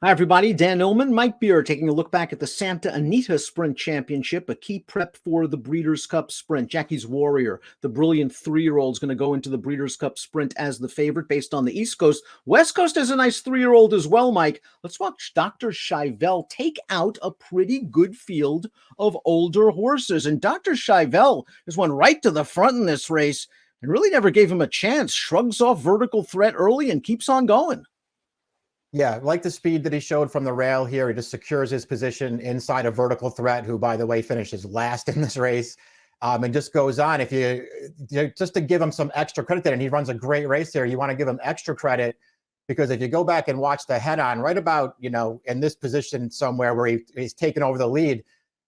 Hi, everybody. Dan Illman, Mike Beer, taking a look back at the Santa Anita Sprint Championship, a key prep for the Breeders' Cup Sprint. Jackie's Warrior, the brilliant 3-year-old, is going to go into the Breeders' Cup Sprint as the favorite based on the East Coast. West Coast has a nice 3-year-old as well, Mike. Let's watch Dr. Chivelle take out a pretty good field of older horses. And Dr. Chivelle has won right to the front in this race and really never gave him a chance. Shrugs off Vertical Threat early and keeps on going. Yeah, I like the speed that he showed from the rail here. He just secures his position inside of Vertical Threat, who, by the way, finishes last in this race, and just goes on. If you just to give him some extra credit there, and he runs a great race here, you want to give him extra credit because if you go back and watch the head-on, right about in this position somewhere where he's taken over the lead,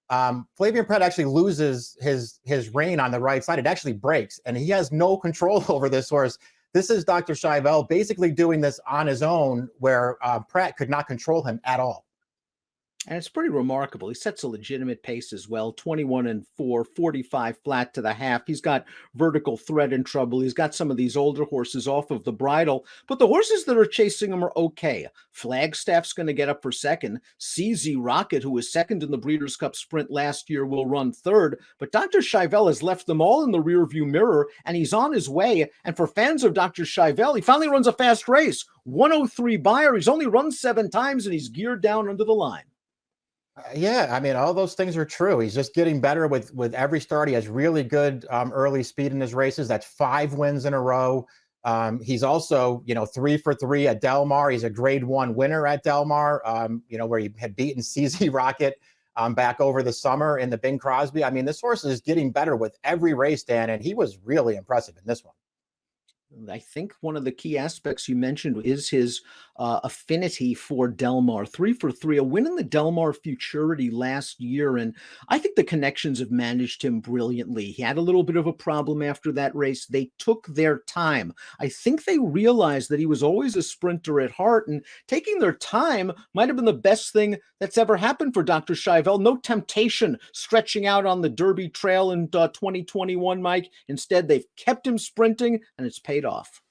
Flavien Prat actually loses his rein on the right side. It actually breaks, and he has no control over this horse. This is Dr. Chivelle basically doing this on his own where Pratt could not control him at all. And it's pretty remarkable. He sets a legitimate pace as well. 21-4, 45 flat to the half. He's got Vertical Threat in trouble. He's got some of these older horses off of the bridle, but the horses that are chasing him are okay. Flagstaff's going to get up for second. CZ Rocket, who was second in the Breeders' Cup Sprint last year, will run third. But Dr. Chivelle has left them all in the rearview mirror, and he's on his way. And for fans of Dr. Chivelle, he finally runs a fast race. 103 Beyer. He's only run 7 times, and he's geared down under the line. Yeah, I mean, all those things are true. He's just getting better with every start. He has really good early speed in his races. That's 5 wins in a row. He's also, 3 for 3 at Del Mar. He's a Grade 1 winner at Del Mar, where he had beaten CZ Rocket back over the summer in the Bing Crosby. I mean, this horse is getting better with every race, Dan, and he was really impressive in this one. I think one of the key aspects you mentioned is his affinity for Del Mar. 3 for 3, a win in the Del Mar Futurity last year, and I think the connections have managed him brilliantly. He had a little bit of a problem after that race. They took their time. I think they realized that he was always a sprinter at heart, and taking their time might have been the best thing that's ever happened for Dr. Chivelle. No temptation stretching out on the Derby Trail in 2021, Mike. Instead, they've kept him sprinting, and it's paid off.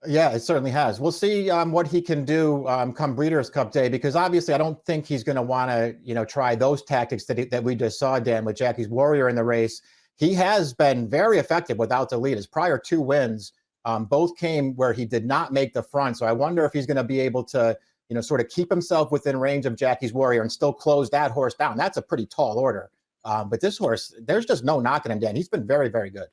Yeah, it certainly has. We'll see what he can do come Breeders' Cup Day, because obviously I don't think he's going to want to, try those tactics that we just saw, Dan, with Jackie's Warrior in the race. He has been very effective without the lead. His prior 2 wins both came where he did not make the front. So I wonder if he's going to be able to, sort of keep himself within range of Jackie's Warrior and still close that horse down. That's a pretty tall order. But this horse, there's just no knocking him, Dan. He's been very, very good.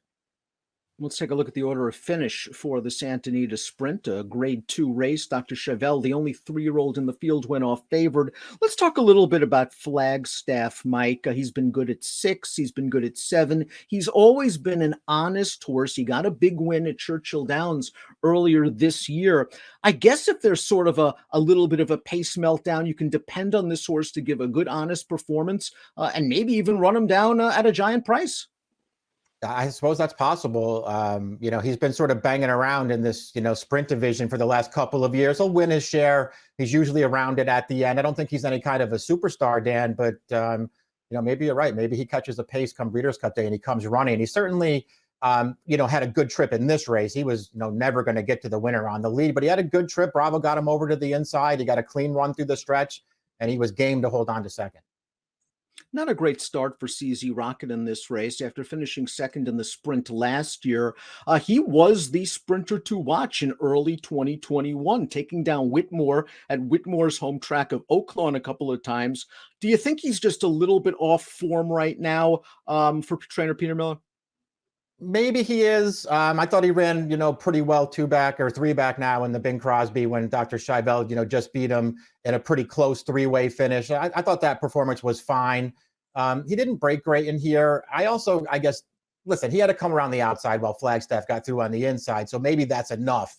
Let's take a look at the order of finish for the Santa Anita Sprint, a Grade 2 race. Dr. Chivelle, the only 3-year-old in the field, went off favored. Let's talk a little bit about Flagstaff, Mike. He's been good at 6. He's been good at 7. He's always been an honest horse. He got a big win at Churchill Downs earlier this year. I guess if there's sort of a little bit of a pace meltdown, you can depend on this horse to give a good, honest performance and maybe even run him down at a giant price. I suppose that's possible. He's been sort of banging around in this, sprint division for the last couple of years. He'll win his share. He's usually around it at the end. I don't think he's any kind of a superstar, Dan, but, maybe you're right. Maybe he catches a pace come Breeders' Cup Day and he comes running. He certainly, had a good trip in this race. He was, never going to get to the winner on the lead, but he had a good trip. Bravo got him over to the inside. He got a clean run through the stretch, and he was game to hold on to second. Not a great start for CZ Rocket in this race. After finishing second in the sprint last year, he was the sprinter to watch in early 2021, taking down Whitmore at Whitmore's home track of Oaklawn a couple of times. Do you think he's just a little bit off form right now for trainer Peter Miller? Maybe he is. I thought he ran, pretty well 2-back or 3-back now in the Bing Crosby when Dr. Chivelle, just beat him in a pretty close 3-way finish. I thought that performance was fine. He didn't break great in here. I guess, listen, he had to come around the outside while Flagstaff got through on the inside. So maybe that's enough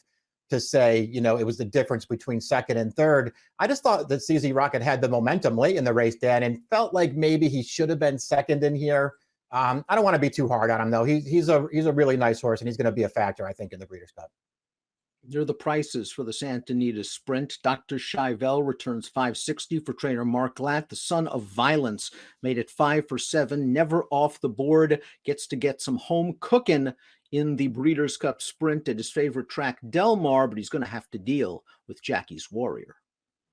to say, it was the difference between second and third. I just thought that CZ Rocket had the momentum late in the race, Dan, and felt like maybe he should have been second in here. I don't want to be too hard on him, though. He's a really nice horse, and he's going to be a factor, I think, in the Breeders' Cup. There are the prices for the Santa Anita Sprint. Dr. Chivelle returns $560 for trainer Mark Glatt. The Son of Violence made it 5 for 7, never off the board. Gets to get some home cooking in the Breeders' Cup Sprint at his favorite track, Del Mar, but he's going to have to deal with Jackie's Warrior.